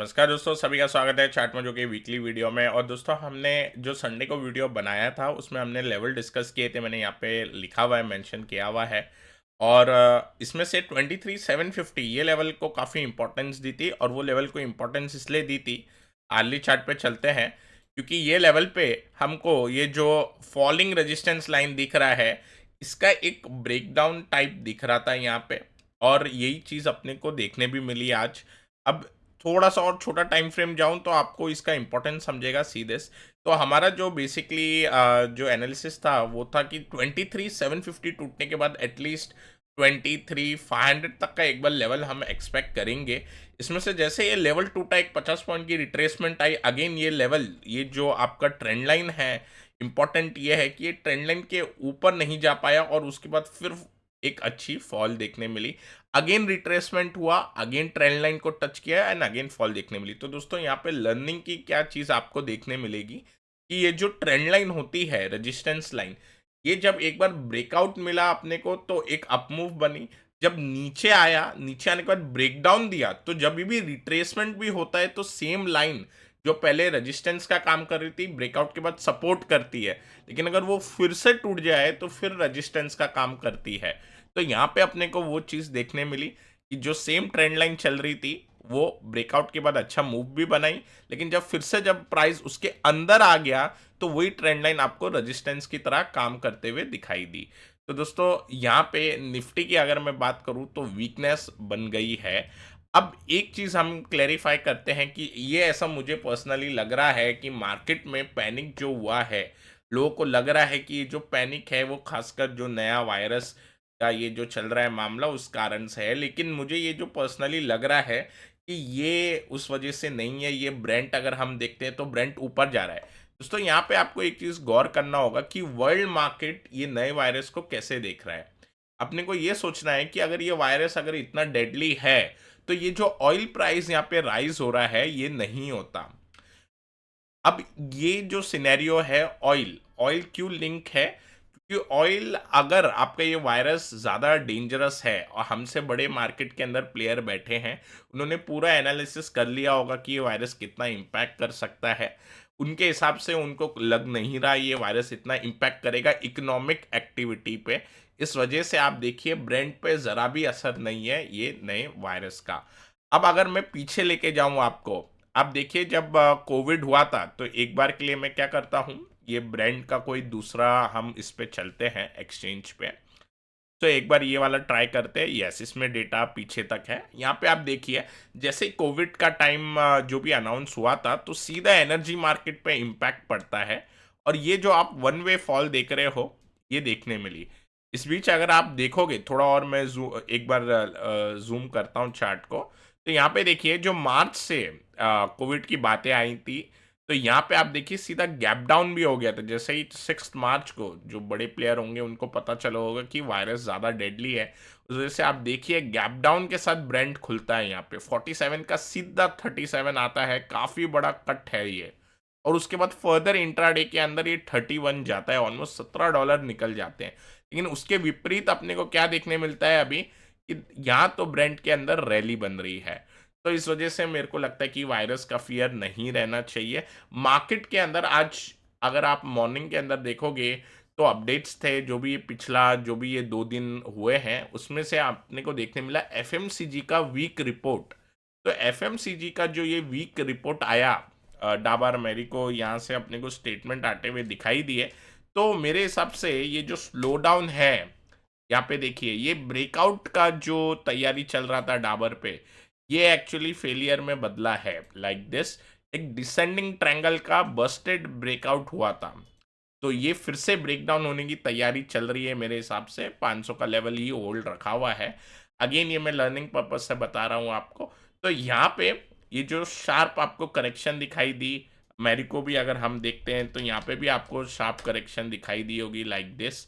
नमस्कार दोस्तों, सभी का स्वागत है चार्ट मोजो के वीकली वीडियो में। और दोस्तों, हमने जो संडे को वीडियो बनाया था उसमें हमने लेवल डिस्कस किए थे। मैंने यहाँ पे लिखा हुआ है, मेंशन किया हुआ है। और इसमें से 23,750 ये लेवल को काफ़ी इंपॉर्टेंस दी थी। और वो लेवल को इंपॉर्टेंस इसलिए दी थी, आर्ली चार्ट पे चलते हैं, क्योंकि ये लेवल पे हमको ये जो फॉलिंग रेजिस्टेंस लाइन दिख रहा है, इसका एक ब्रेकडाउन टाइप दिख रहा था यहाँ पे। और यही चीज़ अपने को देखने भी मिली आज। अब थोड़ा सा और छोटा टाइम फ्रेम जाऊं तो आपको इसका इंपॉर्टेंस समझेगा सीधे तो हमारा जो बेसिकली जो एनालिसिस था वो था कि 23,750 टूटने के बाद एटलीस्ट 23,500 तक का एक बार लेवल हम एक्सपेक्ट करेंगे। इसमें से जैसे ये लेवल टूटा, एक 50 पॉइंट की रिट्रेसमेंट आई, अगेन ये लेवल, ये जो आपका ट्रेंड लाइन है, इंपॉर्टेंट ये है कि ये ट्रेंड लाइन के ऊपर नहीं जा पाया और उसके बाद फिर एक अच्छी फॉल देखने मिली। अगेन रिट्रेसमेंट हुआ, अगेन ट्रेंड लाइन को टच किया एंड अगेन फॉल देखने मिली। तो दोस्तों, यहाँ पे लर्निंग की क्या चीज़ आपको देखने मिलेगी कि ये जो ट्रेंड लाइन होती है, रेजिस्टेंस लाइन, ये जब एक बार ब्रेकआउट मिला अपने को तो एक अपमूव बनी। जब नीचे आया, नीचे आने के बाद ब्रेकडाउन दिया, तो जब भी रिट्रेसमेंट भी होता है तो सेम लाइन जो पहले रेजिस्टेंस का काम कर रही थी, ब्रेकआउट के बाद सपोर्ट करती है। लेकिन अगर वो फिर से टूट जाए तो फिर रेजिस्टेंस का काम करती है। तो यहाँ पे अपने को वो चीज़ देखने मिली कि जो सेम ट्रेंड लाइन चल रही थी वो ब्रेकआउट के बाद अच्छा मूव भी बनाई, लेकिन जब फिर से जब प्राइस उसके अंदर आ गया तो वही ट्रेंड लाइन आपको रेजिस्टेंस की तरह काम करते हुए दिखाई दी। तो दोस्तों, यहाँ पे निफ्टी की अगर मैं बात करूँ तो वीकनेस बन गई है। अब एक चीज़ हम क्लेरिफाई करते हैं कि ये ऐसा मुझे पर्सनली लग रहा है कि मार्केट में पैनिक जो हुआ है, लोगों को लग रहा है कि ये जो पैनिक है वो खासकर जो नया वायरस का ये जो चल रहा है मामला उस कारण से है। लेकिन मुझे ये जो पर्सनली लग रहा है कि ये उस वजह से नहीं है। ये ब्रेंट अगर हम देखते हैं तो ब्रेंट ऊपर जा रहा है। दोस्तों, यहाँ पे आपको एक चीज़ गौर करना होगा कि वर्ल्ड मार्केट ये नए वायरस को कैसे देख रहा है। अपने को ये सोचना है कि अगर ये वायरस अगर इतना डेडली है तो ये जो ऑयल प्राइस यहाँ पे राइज हो रहा है ये नहीं होता। अब ये जो सिनेरियो है, ऑयल ऑयल क्यों लिंक है? क्योंकि ऑयल, अगर आपका ये वायरस ज़्यादा डेंजरस है और हमसे बड़े मार्केट के अंदर प्लेयर बैठे हैं, उन्होंने पूरा एनालिसिस कर लिया होगा कि ये वायरस कितना इम्पैक्ट कर सकता है। उनके हिसाब से उनको लग नहीं रहा ये वायरस इतना इम्पैक्ट करेगा इकोनॉमिक एक्टिविटी पे। इस वजह से आप देखिए ब्रेंट पे ज़रा भी असर नहीं है ये नए वायरस का। अब अगर मैं पीछे लेके जाऊं आपको, आप देखिए जब कोविड हुआ था तो एक बार के लिए मैं क्या करता हूँ, ये ब्रांड का कोई दूसरा हम इस पे चलते हैं एक्सचेंज पे। तो एक बार ये वाला ट्राई करते हैं। यस, इसमें डेटा पीछे तक है। यहाँ पे आप देखिए, जैसे कोविड का टाइम जो भी अनाउंस हुआ था तो सीधा एनर्जी मार्केट पे इम्पैक्ट पड़ता है। और ये जो आप वन वे फॉल देख रहे हो ये देखने मिली। इस बीच अगर आप देखोगे थोड़ा और, मैं एक बार जूम करता हूँ चार्ट को, तो यहाँ पे देखिए जो मार्च से कोविड की बातें आई थी, तो यहाँ पे आप देखिए सीधा गैप डाउन भी हो गया था। जैसे ही 6 मार्च को जो बड़े प्लेयर होंगे उनको पता चला होगा कि वायरस ज़्यादा डेडली है, उस वजह से आप देखिए गैप डाउन के साथ ब्रेंट खुलता है। यहाँ पे 47 का सीधा 37 आता है, काफ़ी बड़ा कट है ये। और उसके बाद फर्दर इंट्राडे के अंदर ये 31 जाता है, ऑलमोस्ट $17 निकल जाते हैं। लेकिन उसके विपरीत अपने को क्या देखने मिलता है अभी कि यहाँ तो ब्रेंट के अंदर रैली बन रही है। तो इस वजह से मेरे को लगता है कि वायरस का फियर नहीं रहना चाहिए मार्केट के अंदर। आज अगर आप मॉर्निंग के अंदर देखोगे तो अपडेट्स थे, जो भी पिछला जो भी ये 2 दिन हुए हैं उसमें से आपने को देखने मिला एफएमसीजी का वीक रिपोर्ट। तो एफएमसीजी का जो ये वीक रिपोर्ट आया, डाबर अमेरिको यहाँ से अपने को स्टेटमेंट आते हुए दिखाई दिए। तो मेरे हिसाब से ये जो स्लो डाउन है, यहाँ पे देखिए ये ब्रेकआउट का जो तैयारी चल रहा था डाबर पे, ये एक्चुअली फेलियर में बदला है। लाइक दिस, एक डिसेंडिंग ट्रायंगल का बस्टेड ब्रेकआउट हुआ था। तो ये फिर से ब्रेकडाउन होने की तैयारी चल रही है। मेरे हिसाब से 500 का लेवल ही होल्ड रखा हुआ है। अगेन ये मैं लर्निंग पर्पज से बता रहा हूँ आपको। तो यहाँ पे ये जो शार्प आपको करेक्शन दिखाई दी, मैरिको भी अगर हम देखते हैं तो यहाँ पे भी आपको शार्प करेक्शन दिखाई दी होगी लाइक दिस।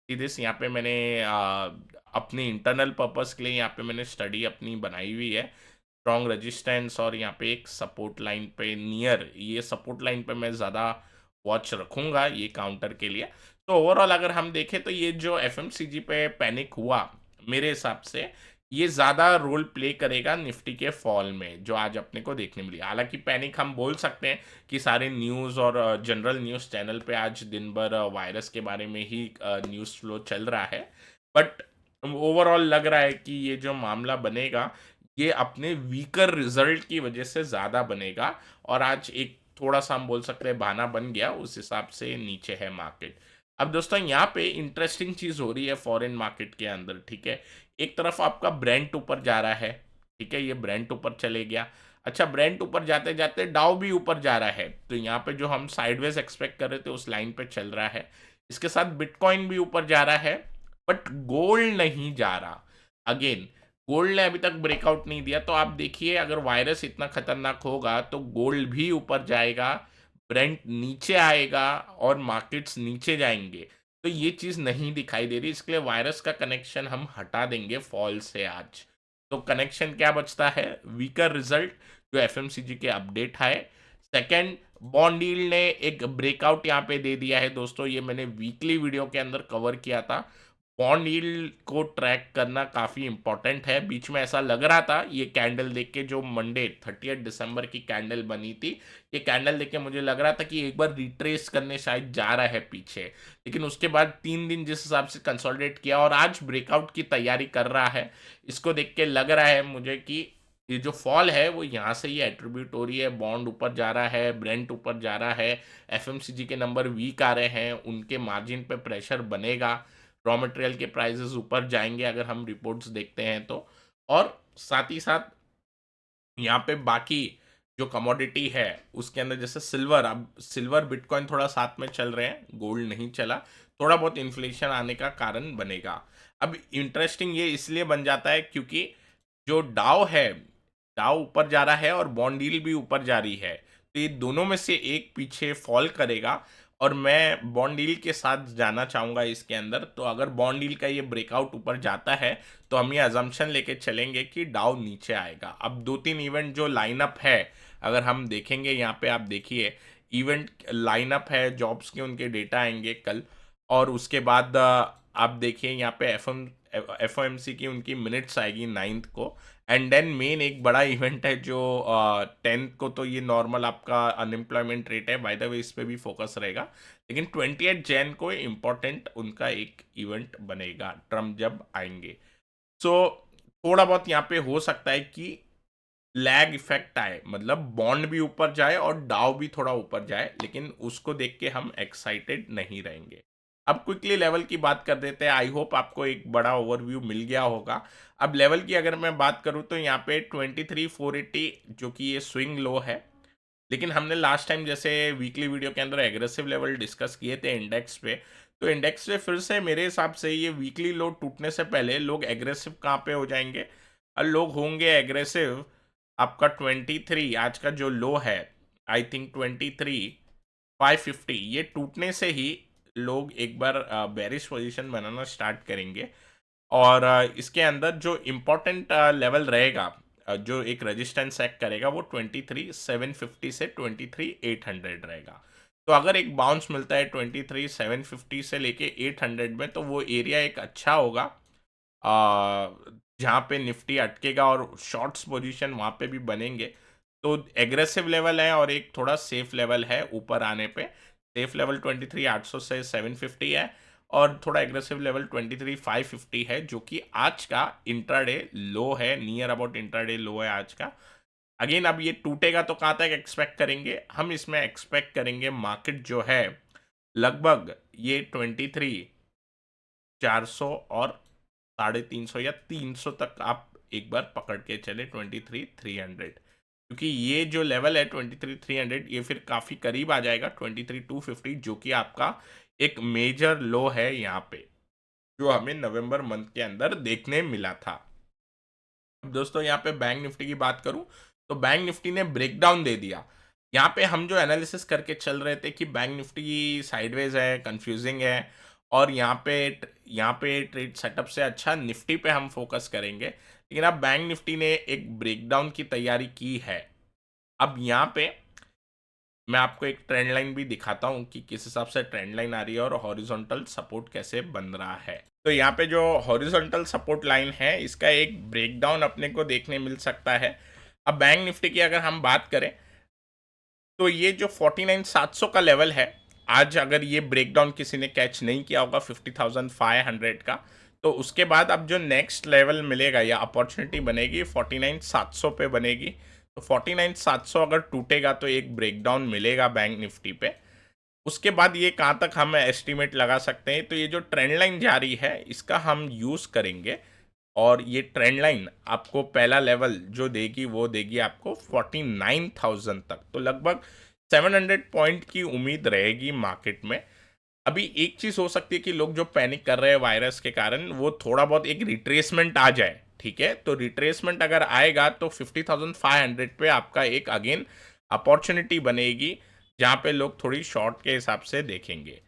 दिस यहाँ पे मैंने अपने इंटरनल पर्पस के लिए यहाँ पे मैंने स्टडी अपनी बनाई हुई है। स्ट्रॉन्ग रेजिस्टेंस और यहाँ पे एक सपोर्ट लाइन पे नियर, ये सपोर्ट लाइन पे मैं ज़्यादा वॉच रखूंगा ये काउंटर के लिए। तो ओवरऑल अगर हम देखें तो ये जो एफएमसीजी पे पैनिक हुआ, मेरे हिसाब से ये ज़्यादा रोल प्ले करेगा निफ्टी के फॉल में, जो आज अपने को देखने मिली। हालाँकि पैनिक हम बोल सकते हैं कि सारे न्यूज़ और जनरल न्यूज़ चैनल पे आज दिन भर वायरस के बारे में ही न्यूज़ फ्लो चल रहा है। बट ओवरऑल लग रहा है कि ये जो मामला बनेगा, ये अपने वीकर रिज़ल्ट की वजह से ज़्यादा बनेगा और आज एक थोड़ा-सा हम बोल सकते हैं बहाना बन गया, उस हिसाब से नीचे है मार्केट। अब दोस्तों यहाँ पे इंटरेस्टिंग चीज़ हो रही है फॉरेन मार्केट के अंदर, ठीक है? एक तरफ आपका ब्रेंट ऊपर जा रहा है, ठीक है? ये ब्रेंट ऊपर चले गया। अच्छा, ब्रेंट ऊपर जाते-जाते डाउ भी ऊपर जा रहा है, तो यहाँ पे जो हम साइडवेज़ एक्सपेक्ट कर रहे थे उस लाइन पे चल रहा है। इसके साथ बिटकॉइन भी ऊपर जा रहा है, बट गोल्ड नहीं जा रहा। अगेन गोल्ड ने अभी तक ब्रेकआउट नहीं दिया, तो आप देखिए अगर वायरस इतना खतरनाक होगा तो गोल्ड भी ऊपर जाएगा, ब्रेंट नीचे आएगा और मार्केट्स नीचे जाएँगे। तो ये चीज़ नहीं दिखाई दे रही, इसके लिए वायरस का कनेक्शन हम हटा देंगे फॉल से आज। तो कनेक्शन क्या बचता है? वीकर रिजल्ट जो एफएमसीजी के अपडेट आए। सेकंड, बॉन्ड यील्ड ने एक ब्रेकआउट यहाँ पे दे दिया है दोस्तों, ये मैंने वीकली वीडियो के अंदर कवर किया था। बॉन्ड यील्ड को ट्रैक करना काफ़ी इंपॉर्टेंट है। बीच में ऐसा लग रहा था ये कैंडल देख के, जो मंडे 30 दिसंबर की कैंडल बनी थी, ये कैंडल देख के मुझे लग रहा था कि एक बार रिट्रेस करने शायद जा रहा है पीछे। लेकिन उसके बाद 3 दिन जिस हिसाब से कंसोलिडेट किया और आज ब्रेकआउट की तैयारी कर रहा है, इसको देख के लग रहा है मुझे कि ये जो फॉल है वो यहाँ से ही एट्रीब्यूट हो रही है। बॉन्ड ऊपर जा रहा है, ब्रेंट ऊपर जा रहा है, एफएमसीजी के नंबर वीक आ रहे हैं, उनके मार्जिन पे प्रेशर बनेगा, रॉ मटेरियल के प्राइसेस ऊपर जाएंगे अगर हम रिपोर्ट्स देखते हैं तो। और साथ ही साथ यहाँ पे बाकी जो कमोडिटी है उसके अंदर जैसे सिल्वर, अब सिल्वर बिटकॉइन थोड़ा साथ में चल रहे हैं, गोल्ड नहीं चला, थोड़ा बहुत इन्फ्लेशन आने का कारण बनेगा। अब इंटरेस्टिंग ये इसलिए बन जाता है क्योंकि जो डाउ है, डाउ ऊपर जा रहा है और बॉन्ड यील्ड भी ऊपर जा रही है, तो ये दोनों में से एक पीछे फॉल करेगा और मैं बॉन्ड यील्ड के साथ जाना चाहूँगा इसके अंदर। तो अगर बॉन्ड यील्ड का ये ब्रेकआउट ऊपर जाता है तो हम ये अजम्पशन लेके चलेंगे कि डाउ नीचे आएगा। अब 2-3 इवेंट जो लाइनअप है अगर हम देखेंगे, यहाँ पे आप देखिए इवेंट लाइनअप है, जॉब्स के उनके डेटा आएंगे कल, और उसके बाद आप देखिए यहाँ पे एफओएमसी की उनकी मिनट्स आएगी 9th को। एंड देन मेन एक बड़ा इवेंट है जो 10th को, तो ये नॉर्मल आपका अनएम्प्लॉयमेंट रेट है, बाय द वे इस पे भी फोकस रहेगा। लेकिन 28 जैन को इम्पोर्टेंट उनका एक इवेंट बनेगा, ट्रम्प जब आएंगे। सो थोड़ा बहुत यहाँ पे हो सकता है कि लैग इफेक्ट आए, मतलब बॉन्ड भी ऊपर जाए और डाउ भी थोड़ा ऊपर जाए, लेकिन उसको देख के हम एक्साइटेड नहीं रहेंगे। अब क्विकली लेवल की बात कर देते हैं। आई होप आपको एक बड़ा ओवरव्यू मिल गया होगा। अब लेवल की अगर मैं बात करूं तो यहाँ पे 23,480 जो कि ये स्विंग लो है, लेकिन हमने लास्ट टाइम जैसे वीकली वीडियो के अंदर एग्रेसिव लेवल डिस्कस किए थे इंडेक्स पे, तो इंडेक्स पे फिर से मेरे हिसाब से ये वीकली लो टूटने से पहले लोग एग्रेसिव कहाँ पे हो जाएंगे, और लोग होंगे एग्रेसिव आपका 23, आज का जो लो है आई थिंक 23,550, ये टूटने से ही लोग एक बार बेरिश पोजीशन बनाना स्टार्ट करेंगे। और इसके अंदर जो इम्पोर्टेंट लेवल रहेगा, जो एक रेजिस्टेंस एक्ट करेगा, वो 23,750 से 23,800 रहेगा। तो अगर एक बाउंस मिलता है 23,750 से लेके 800 में, तो वो एरिया एक अच्छा होगा जहाँ पे निफ्टी अटकेगा और शॉर्ट्स पोजीशन वहाँ पे भी बनेंगे। तो एग्रेसिव लेवल है और एक थोड़ा सेफ लेवल है ऊपर आने पे। सेफ लेवल 23,800 से 750 है और थोड़ा एग्रेसिव लेवल 23,550 है, जो कि आज का इंट्राडे लो है, नियर अबाउट इंट्राडे लो है आज का। अगेन अब ये टूटेगा तो कहाँ तक एक्सपेक्ट करेंगे हम? इसमें एक्सपेक्ट करेंगे मार्केट जो है लगभग ये 23,400 और 350 या 300 तक आप एक बार पकड़ के चले, 23,300, क्योंकि ये जो लेवल है 23,300 ये फिर काफ़ी करीब आ जाएगा 23,250, जो कि आपका एक मेजर लो है यहाँ पे, जो हमें नवंबर मंथ के अंदर देखने मिला था। अब दोस्तों यहाँ पे बैंक निफ्टी की बात करूं तो बैंक निफ्टी ने ब्रेकडाउन दे दिया। यहाँ पे हम जो एनालिसिस करके चल रहे थे कि बैंक निफ्टी साइडवेज है, कंफ्यूजिंग है, और यहाँ पे ट्रेड सेटअप से अच्छा निफ्टी पे हम फोकस करेंगे। लेकिन अब बैंक निफ्टी ने एक ब्रेकडाउन की तैयारी की है। अब यहाँ पे मैं आपको एक ट्रेंड लाइन भी दिखाता हूँ कि किस हिसाब से ट्रेंड लाइन आ रही है और हॉरिजॉन्टल सपोर्ट कैसे बन रहा है। तो यहाँ पे जो हॉरिजॉन्टल सपोर्ट लाइन है, इसका एक ब्रेकडाउन अपने को देखने मिल सकता है। अब बैंक निफ्टी की अगर हम बात करें, तो ये जो 49,700 का लेवल है, आज अगर ये ब्रेकडाउन किसी ने कैच नहीं किया होगा 50,500 का, तो उसके बाद अब जो नेक्स्ट लेवल मिलेगा या अपॉर्चुनिटी बनेगी 49,700 पे बनेगी। तो 49,700 अगर टूटेगा तो एक ब्रेकडाउन मिलेगा बैंक निफ्टी पे। उसके बाद ये कहाँ तक हम एस्टिमेट लगा सकते हैं, तो ये जो ट्रेंड लाइन जारी है इसका हम यूज़ करेंगे। और ये ट्रेंड लाइन आपको पहला लेवल जो देगी वो देगी आपको 49,000 तक। तो लगभग 700 पॉइंट की उम्मीद रहेगी मार्केट में। अभी एक चीज़ हो सकती है कि लोग जो पैनिक कर रहे हैं वायरस के कारण, वो थोड़ा बहुत एक रिट्रेसमेंट आ जाए, ठीक है। तो रिट्रेसमेंट अगर आएगा तो 50,500 पे आपका एक अगेन अपॉर्चुनिटी बनेगी, जहाँ पे लोग थोड़ी शॉर्ट के हिसाब से देखेंगे।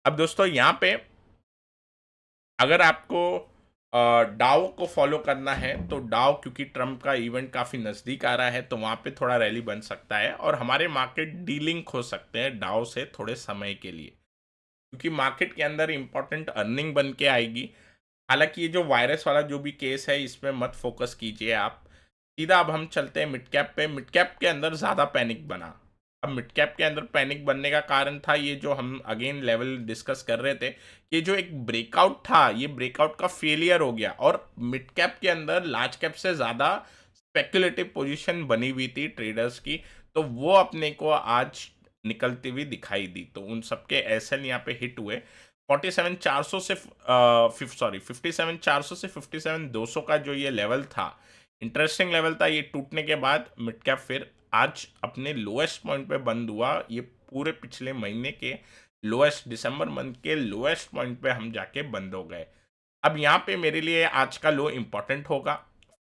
अब दोस्तों यहाँ पे अगर आपको डाउ को फॉलो करना है, तो डाउ क्योंकि ट्रम्प का इवेंट काफ़ी नज़दीक आ रहा है, तो वहाँ पे थोड़ा रैली बन सकता है और हमारे मार्केट डीलिंक हो सकते हैं डाउ से थोड़े समय के लिए, क्योंकि मार्केट के अंदर इंपॉर्टेंट अर्निंग बन के आएगी। हालांकि ये जो वायरस वाला जो भी केस है इसमें मत फोकस कीजिए आप, सीधा अब हम चलते हैं मिड कैप पे। मिड कैप के अंदर ज़्यादा पैनिक बना। अब मिड कैप के अंदर पैनिक बनने का कारण था ये जो हम अगेन लेवल डिस्कस कर रहे थे, ये जो एक ब्रेकआउट था, ये ब्रेकआउट का फेलियर हो गया और मिड कैप के अंदर लार्ज कैप से ज़्यादा स्पेकुलेटिव पोजीशन बनी हुई थी ट्रेडर्स की, तो वो अपने को आज निकलती हुई दिखाई दी। तो उन सबके एसएल यहाँ पे हिट हुए। 47,400 से 57,400 से 57,200 का जो ये लेवल था, इंटरेस्टिंग लेवल था। ये टूटने के बाद मिड कैप फिर आज अपने लोएस्ट पॉइंट पे बंद हुआ। ये पूरे पिछले महीने के लोएस्ट, दिसंबर मंथ के लोएस्ट पॉइंट पे हम जाके बंद हो गए। अब यहाँ पे मेरे लिए आज का लो इम्पोर्टेंट होगा।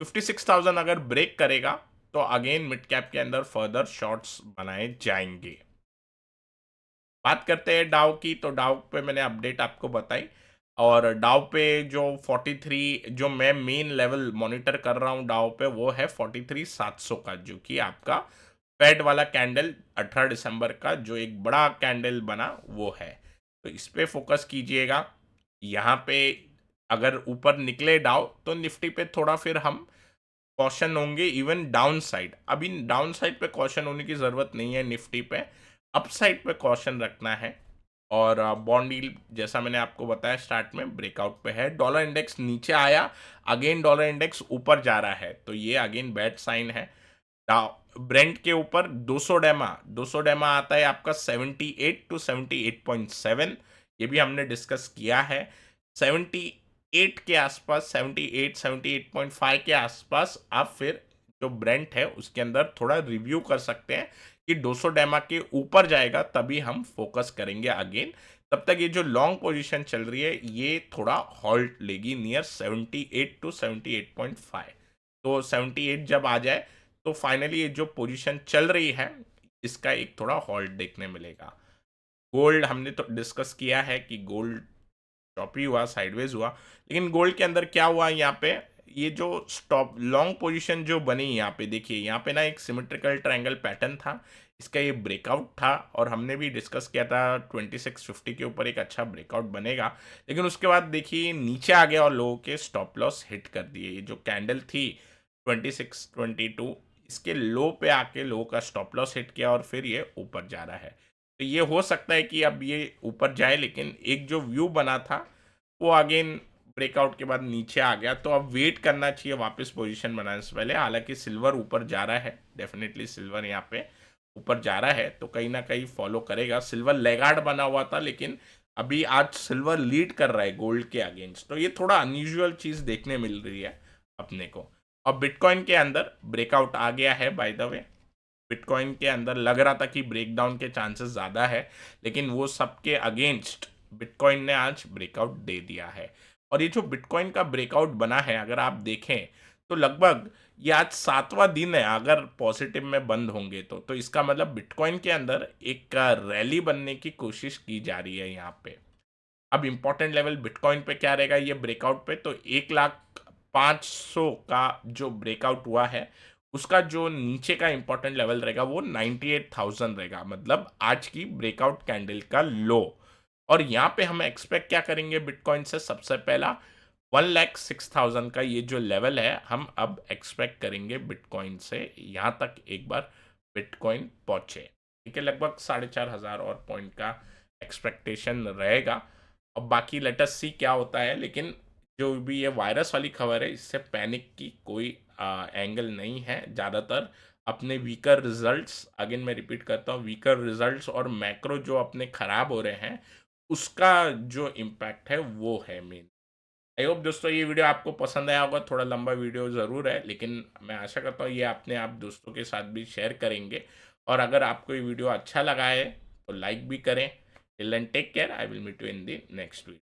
56,000 अगर ब्रेक करेगा तो अगेन मिड कैप के अंदर फर्दर शॉर्ट्स बनाए जाएंगे। बात करते हैं डाउ की, तो डाउ पे मैंने अपडेट आपको बताई। और डाउ पे जो 43 जो मैं मेन लेवल मॉनिटर कर रहा हूँ डाउ पे, वो है 43,700 का, जो कि आपका फेड वाला कैंडल 18 दिसंबर का जो एक बड़ा कैंडल बना वो है। तो इस पे फोकस कीजिएगा। यहाँ पे अगर ऊपर निकले डाउ तो निफ्टी पे थोड़ा फिर हम कॉशन होंगे। इवन डाउन साइड, अभी डाउन साइड पे कॉशन होने की ज़रूरत नहीं है निफ्टी पे, अप साइड पे कॉशन रखना है। और बॉन्ड यील्ड जैसा मैंने आपको बताया स्टार्ट में ब्रेकआउट पे है। डॉलर इंडेक्स नीचे आया, अगेन डॉलर इंडेक्स ऊपर जा रहा है, तो ये अगेन बैड साइन है। ब्रेंट के ऊपर 200 डेमा आता है आपका 78 टू 78.7, ये भी हमने डिस्कस किया है। 78 के आसपास, 78 78.5 के आसपास आप फिर जो ब्रेंट है उसके अंदर थोड़ा रिव्यू कर सकते हैं कि 200 डेमा के ऊपर जाएगा तभी हम फोकस करेंगे अगेन। तब तक ये जो लॉन्ग पोजीशन चल रही है ये थोड़ा हॉल्ट लेगी नियर 78 टू 78.5। तो 78 जब आ जाए तो फाइनली ये जो पोजीशन चल रही है इसका एक थोड़ा हॉल्ट देखने मिलेगा। गोल्ड हमने तो डिस्कस किया है कि गोल्ड चॉपी हुआ, साइडवेज हुआ, लेकिन गोल्ड के अंदर क्या हुआ यहाँ पे, ये जो स्टॉप लॉन्ग पोजीशन जो बनी यहाँ पे देखिए, यहाँ पे ना एक सिमेट्रिकल ट्रायंगल पैटर्न था, इसका ये ब्रेकआउट था और हमने भी डिस्कस किया था 2650 के ऊपर एक अच्छा ब्रेकआउट बनेगा। लेकिन उसके बाद देखिए नीचे आ गया और लोगों के स्टॉप लॉस हिट कर दिए। ये जो कैंडल थी 2622, इसके लो पे आके लोगों का स्टॉप लॉस हिट किया और फिर ये ऊपर जा रहा है। तो ये हो सकता है कि अब ये ऊपर जाए, लेकिन एक जो व्यू बना था वो अगेन ब्रेकआउट के बाद नीचे आ गया, तो अब वेट करना चाहिए वापस पोजीशन बनाने से पहले। हालांकि सिल्वर ऊपर जा रहा है, डेफिनेटली सिल्वर यहाँ पे ऊपर जा रहा है, तो कहीं ना कहीं फॉलो करेगा। सिल्वर लेगार्ड बना हुआ था, लेकिन अभी आज सिल्वर लीड कर रहा है गोल्ड के अगेंस्ट, तो ये थोड़ा अनयूजुअल चीज़ देखने मिल रही है अपने को। और बिटकॉइन के अंदर ब्रेकआउट आ गया है बाय द वे। बिटकॉइन के अंदर लग रहा था कि ब्रेकडाउन के चांसेस ज़्यादा है, लेकिन वो सबके अगेंस्ट बिटकॉइन ने आज ब्रेकआउट दे दिया है। और ये जो बिटकॉइन का ब्रेकआउट बना है अगर आप देखें तो लगभग ये आज 7वां दिन है अगर पॉजिटिव में बंद होंगे तो इसका मतलब बिटकॉइन के अंदर एक रैली बनने की कोशिश की जा रही है यहाँ पे। अब इम्पोर्टेंट लेवल बिटकॉइन पे क्या रहेगा ये ब्रेकआउट पे, तो 1,05,100 का जो ब्रेकआउट हुआ है उसका जो नीचे का इंपॉर्टेंट लेवल रहेगा वो 98,000 रहेगा, मतलब आज की ब्रेकआउट कैंडल का लो। और यहाँ पे हम एक्सपेक्ट क्या करेंगे बिटकॉइन से, सबसे पहला 1,06,000 का ये जो लेवल है हम अब एक्सपेक्ट करेंगे बिटकॉइन से, यहाँ तक एक बार बिटकॉइन पहुंचे। ठीक है, लगभग 4,500 और पॉइंट का एक्सपेक्टेशन रहेगा। अब बाकी लेट अस सी क्या होता है, लेकिन जो भी ये वायरस वाली खबर है इससे पैनिक की कोई एंगल नहीं है। ज़्यादातर अपने वीकर रिजल्ट्स, अगेन मैं रिपीट करता हूँ, वीकर रिजल्ट्स और मैक्रो जो अपने ख़राब हो रहे हैं उसका जो इम्पैक्ट है वो है मेन। आई होप दोस्तों ये वीडियो आपको पसंद आया होगा, थोड़ा लंबा वीडियो ज़रूर है, लेकिन मैं आशा करता हूँ ये अपने आप दोस्तों के साथ भी शेयर करेंगे। और अगर आपको ये वीडियो अच्छा लगा है तो लाइक भी करें। Till then take care, I will meet you in the next video.